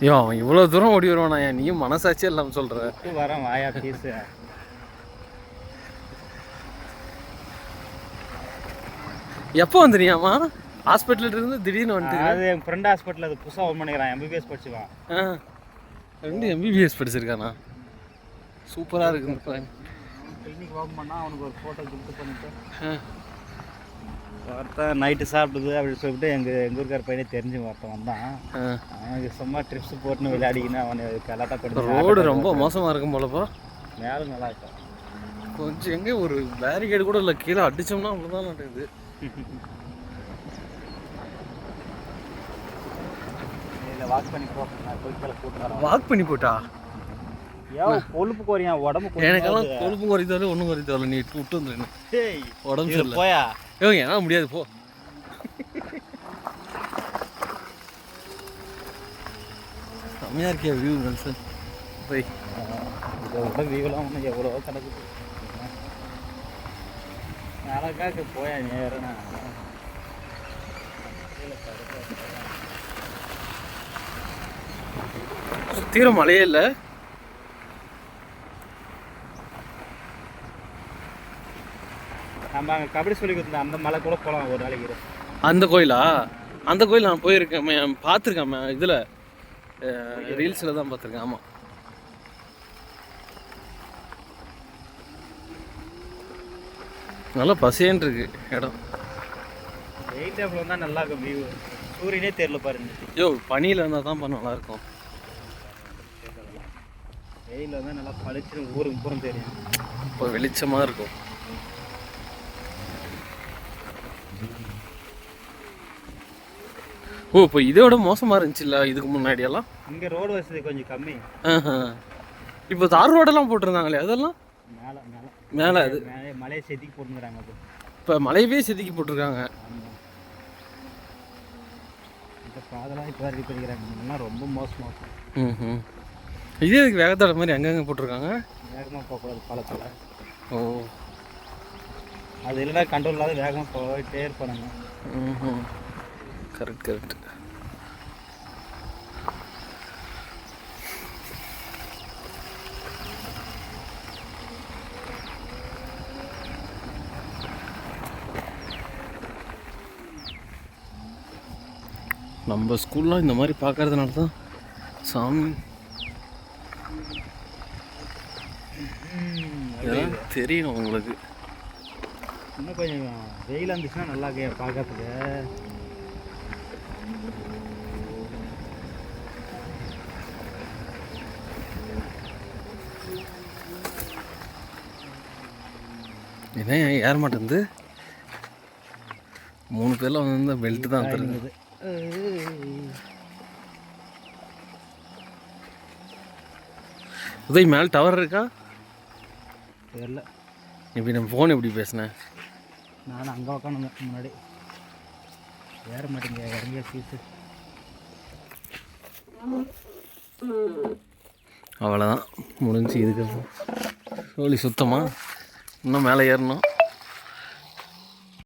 ஐயோ அவன் இவ்வளோ தூரம் ஓடி வருவானா? நீயும் மனசாட்சியே இல்லாமல் சொல்கிற. வரேன் வாயா பீஸு. எப்போ வந்துடுறியாம்மா ஹாஸ்பிட்டலில் இருந்து திடீர்னு வந்துட்டு? அது என் ஃப்ரெண்ட் ஹாஸ்பிட்டலில் அது புதுசாக ஓன் பண்ணிக்கிறான். எம்பிபிஎஸ் படிச்சுவான். ரெண்டு எம்பிபிஎஸ் படிச்சிருக்கானா? சூப்பராக இருக்குது. கிளினிக் ஓப்பன் பண்ணால் அவனுக்கு ஒரு ஃபோட்டோ கிஃப்ட் பண்ணிட்டு ஒருத்தன் நைட்டு சாப்பிடுது அப்படின்னு சொல்லிட்டு எங்கள் ஊருக்கார பையனே தெரிஞ்சு ஒருத்தன் வந்தான். அவனுக்கு சும்மா ட்ரிப்ஸ் போட்டுன்னு விளையாடிக்கின்னு அவனை கலாட்டா பண்ணி. ரோடு ரொம்ப மோசமாக இருக்கும் போலப்பா. மேலே நல்லா இருக்கும். கொஞ்சம் எங்கே ஒரு பேரிகேடு கூட இல்லை, கீழே அடித்தோம்னா அவ்வளோதான் நடக்குது. வாக் பண்ணி போ. வாக் பண்ணி போட்டா கொழுப்பு குறையா உடம்பு? எனக்கெல்லாம் கொழுப்பு குறைத்தாலும் ஒன்றும் குறைத்தாலும் நீ விட்டு வந்துடு. உடம்பு சரியில்லை போயா? ஏன்னா முடியாது போ. செம்மையாக இருக்கியா வியூ நெல்சன்? போய் இதோட வியூலாம் ஒன்று எவ்வளோ கிடக்குது. அழகாக்கு போயா நேரம் சுத்தீர மழையே இல்லை. நம்ம அங்கே கபடி சொல்லி கொடுத்த அந்த மலை கூட போகலாம் ஒரு நாளைக்கு. அந்த கோயிலா? அந்த கோயில் நான் போயிருக்கேன், பார்த்துருக்கேன். இதில் ரீல்ஸில் தான் பார்த்துருக்கேன். ஆமாம், நல்லா பசேன்னு இருக்கு இடம். வெயில் டைமில் வந்தால் நல்லா இருக்கும் வியூ. சூரியனே தெரியல பாருங்க. ஐயோ பனியில் இருந்தால் தான் நல்லாயிருக்கும். வெயில் வந்தால் நல்லா பளிச்சுன்னு ஊருக்கு பூரம் தெரியும். இப்போ வெளிச்சமாக இருக்கும். ஓ இப்போ இதோட மோசமாக இருந்துச்சுல்ல இதுக்கு முன்னாடியெல்லாம்? இங்கே ரோடு வசதி கொஞ்சம் கம்மி. இப்போ தார் ரோடெல்லாம் போட்டிருந்தாங்களே அதெல்லாம்? மேலே மேலே மேலே அது மலையை செதுக்கி போட்டுங்கிறாங்க. அது இப்போ மலையவே செதுக்கி போட்டிருக்காங்க. இந்த பாதெல்லாம் இப்போ ரெடி பண்ணிக்கிறாங்க. முன்னெல்லாம் ரொம்ப மோசமாக இருக்கும். இதே இதுக்கு வேகத்தோட மாதிரி அங்கங்கே போட்டிருக்காங்க. வேகமாக போகக்கூடாது பாலத்தில். ஓ அது இல்லைனா கண்ட்ரோல் இல்லாத வேகமாக போயிட்டே இருப்பானுங்க. Correct correct. நம்ம ஸ்கூல்லாம் இந்த மாதிரி பார்க்கறதுனால தான் சாமி தெரியணும் உங்களுக்கு. இன்னும் கொஞ்சம் வெயில் இருந்துச்சுன்னா நல்லா பார்க்கறதுக்கு. இதான் ஏற மாட்டேங்குது. 3 பேர்லாம் வந்து பெல்ட் தான் தருது. உதய் மேலே டவர் இருக்கா தெரியல. இப்படி நம்ம ஃபோன் எப்படி பேசினேன்? நான் அங்கே உட்காந்து முன்னாடி ஏற மாட்டேங்க. இறங்கிய ஃபீஸு அவ்வளோதான் முடிஞ்சு. இதுக்கு சோழி சுத்தமாக இன்னும் மேலே ஏறணும்.